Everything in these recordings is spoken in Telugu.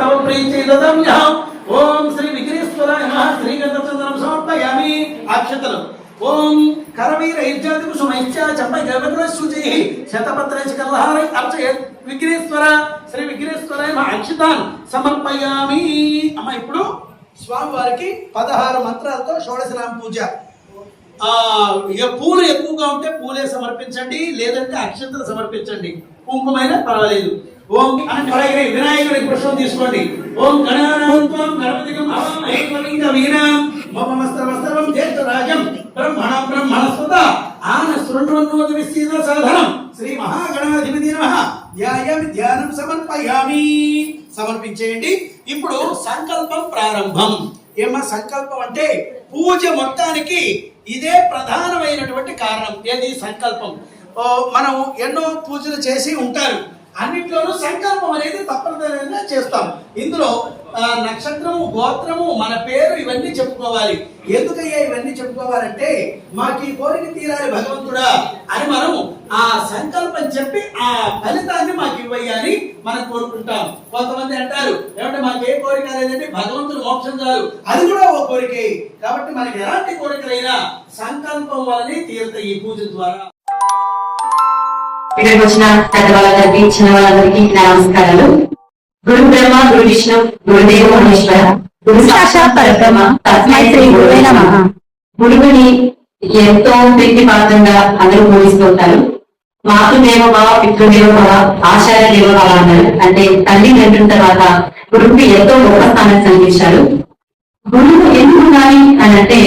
तव प्रीति ददाम्यहम् ओम श्री विघ्नेश्वराय नमः श्रीगंधचंदनं समर्पयामि अक्षतल ओम करवीर इज्जाति कुसुमैश्च चंपै गवग्र शुचिः शतपत्रैश्च कलहारै अर्चयत् विघ्नेश्वर श्री विघ्नेश्वराय नमः अक्षतान् समर्पयामि అమ్మ ఇప్పుడు స్వామి వారికి 16 మంత్రాలతో షోడశనామ పూజ ఇక పూలు ఎక్కువగా ఉంటే పూలే సమర్పించండి లేదంటే అక్షంతలు సమర్పించండి కుంకుమైనా పర్వాలేదు ఓం అలాగే వినాయకుడికి పుష్పం తీసుకోండి ఓం గణానాంతం గణపతికం ఏకలింగ వీరాం మమమస్తవస్తవం జ్యేష్ఠరాజం బ్రహ్మణం బ్రహ్మణస్పద ఆన శృణ్వన్నోద విస్తీర్ణ సాధనం శ్రీ మహాగణాధిపతి నమః ధ్యానం సమర్పయామి సమర్పించేయండి ఇప్పుడు సంకల్పం ప్రారంభం ఏమ సంకల్పం అంటే పూజ మొత్తానికి ఇదే ప్రధానమైనటువంటి కారణం ఏది సంకల్పం మనం ఎన్నో పూజలు చేసి ఉంటారు అన్నిట్లోనూ సంకల్పం అనేది తప్పనిసరిగా చేస్తాం ఇందులో నక్షత్రము గోత్రము మన పేరు ఇవన్నీ చెప్పుకోవాలి ఎందుకయ్యా ఇవన్నీ చెప్పుకోవాలంటే మాకు ఈ కోరిక తీరాలి భగవంతుడా అని మనం ఆ సంకల్పం చెప్పి ఆ ఫలితాన్ని మాకు ఇవ్వయ్యా అని మనం కోరుకుంటాం కొంతమంది అంటారు ఏమంటే మాకు ఏ కోరిక లేదంటే భగవంతుడు మోక్షం చాలు అది కూడా ఓ కోరికే కాబట్టి మనకి ఎలాంటి కోరికలైనా సంకల్పం వల్లనే తీరుతాయి ఈ పూజ ద్వారా ఇక్కడికి వచ్చిన పెద్దవాళ్ళందరికీ చిన్న వాళ్ళందరికీ నమస్కారాలు గురు బ్రహ్మ గురు విష్ణు గురుదేవ మహేశ్వర గురు సాక్షాత్ పరబ్రహ్మ తస్మై శ్రీ గురువే నమః. గురువుని ఎంతో ప్రీతి పాత్రంగా అందరూ పూజిస్తూ ఉంటారు. మాతృదేవ భవ పితృదేవ భవ ఆచార్య దేవ భవ అన్నారు. అంటే తల్లి వెంటున్న తర్వాత గురువుకి ఎంతో గొప్ప స్థానం కల్పించారు. గురువు ఎందుకు ఉండాలి అని అంటే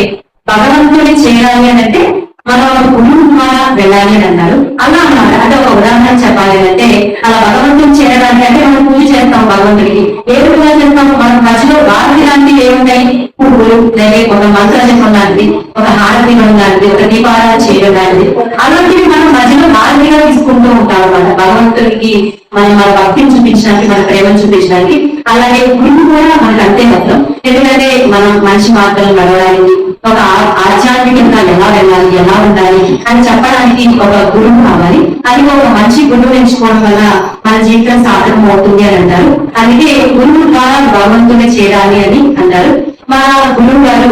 భగవంతుని చేయాలి అని అంటే మనం గురువు ద్వారా వెళ్ళాలి అని అన్నారు. అలా అన్నారు. అంటే ఒక ఉదాహరణ చెప్పాలి అంటే అలా భగవంతుని చేరడానికి అంటే మనం పూజ చేస్తాం భగవంతుడికి ఏ విధంగా చేస్తాం మన మధ్యలో వాటి లాంటివి ఏముంటాయి పువ్వులు లేదా ఒక మంత్రజపం లాంటిది ఒక హారతి లాంటిది ఒక దీపారాధన చేయడం లాంటిది అలాంటివి మనం మధ్యలో హారతిగా తీసుకుంటూ ఉంటాం అన్నమాట భగవంతుడికి మనం మన భక్తిని చూపించడానికి మన ప్రేమను చూపించడానికి. అలాగే గురువు కూడా మనకు అంతే మొత్తం ఎందుకంటే మనం మంచి మార్గాలు నడవడానికి ఒక ఆధ్యాత్మికంగా ఎలా వెళ్ళాలి ఎలా ఉండాలి అని చెప్పడానికి ఒక గురువు కావాలి. అది ఒక మంచి గురువు ఎంచుకోవడం వల్ల మన జీవితం సార్థకం అవుతుంది అని అంటారు. అందుకే గురువు ద్వారా భగవంతుని చేరాలి అని అంటారు. మా గురువు గారు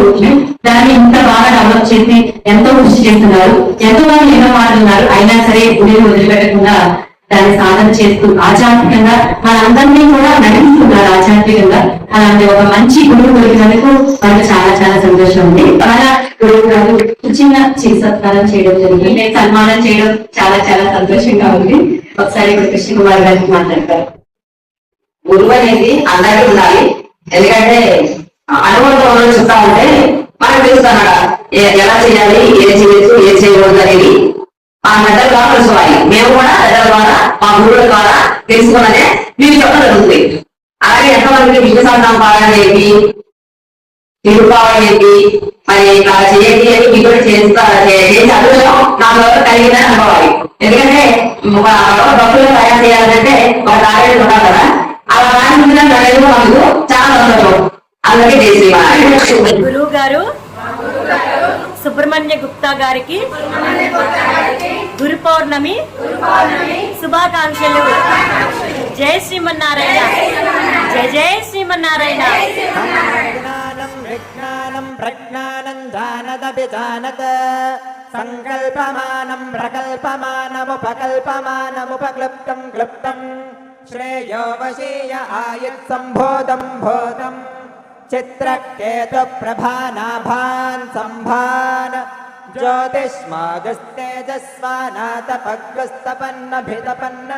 దాన్ని ఇంత బాగా డెవలప్ చేసి ఎంతో కృషి చేస్తున్నారు. ఎంతో మంది ఎన్నో మాట్లాడుతున్నారు. అయినా సరే గురువుని వదిలిపెట్టకుండా దాన్ని సాధన చేస్తూ ఆధ్యాత్మికంగా మనందరినీ కూడా నడిపిస్తున్నారు ఆధ్యాత్మికంగా. అలాంటి ఒక మంచి గురువు దొరికినందుకు మనకు చాలా చాలా సంతోషం ఉంది. మన గురువు గారు చిన్న సత్కారం చేయడం జరిగింది. సన్మానం చేయడం చాలా చాలా సంతోషంగా ఉంది. ఒకసారి ఇప్పుడు కృష్ణ కుమార్ గారికి మాట్లాడతారు. గురువు అనేది అందరికీ ఉండాలి. ఎందుకంటే అనుభవం చూస్తా ఉంటే మనకు తెలుస్తానట ఎలా చేయాలి ఏం చేయొచ్చు ఏం చేయకూడదు అనేది ఆ మెథడ్ ద్వారా తెలుసుకోవాలి. మేము కూడా మెథడ్ ద్వారా మా గురువుల ద్వారా తెలుసుకున్నదే మీరు చెప్పడం జరుగుతుంది. అలాగే ఎంతమందికి విష్ణు సహస్రనామ పారాయణ ఏంటి తిరుపావళి ఏంటి మరి ఇలా చేయండి అని మీకు కూడా చేసి చదువులో నాకు ఎవరు కలిగిందని అనుకోవాలి. ఎందుకంటే భక్తులు తయారు చేయాలంటే ఒక టార్గెట్ ఉంటారు కదా అలా రాని మనకు చాలా సంతోషం. అందుకే చేసి గురువు గారు సుబ్రహ్మణ్య గుప్తా గారికి గురు పౌర్ణమి శుభాకాంక్షలు. జై శ్రీమన్నారాయణ. జై జై శ్రీమన్నారాయణ. విజ్ఞానం ప్రజ్ఞానం జానదపి జానత్ సంకల్పమానం ప్రకల్పమానముపకల్పమానముపక్లుప్తం క్లుప్తం శ్రేయో వశీయ ఆయుత్ సంబోధం బోధం చిత్రకేతు ప్రభానాభాన్ సంభాన్ జ్యోతిష్మాగస్తేజస్వానాతపగ్రస్తపన్నభితపన్న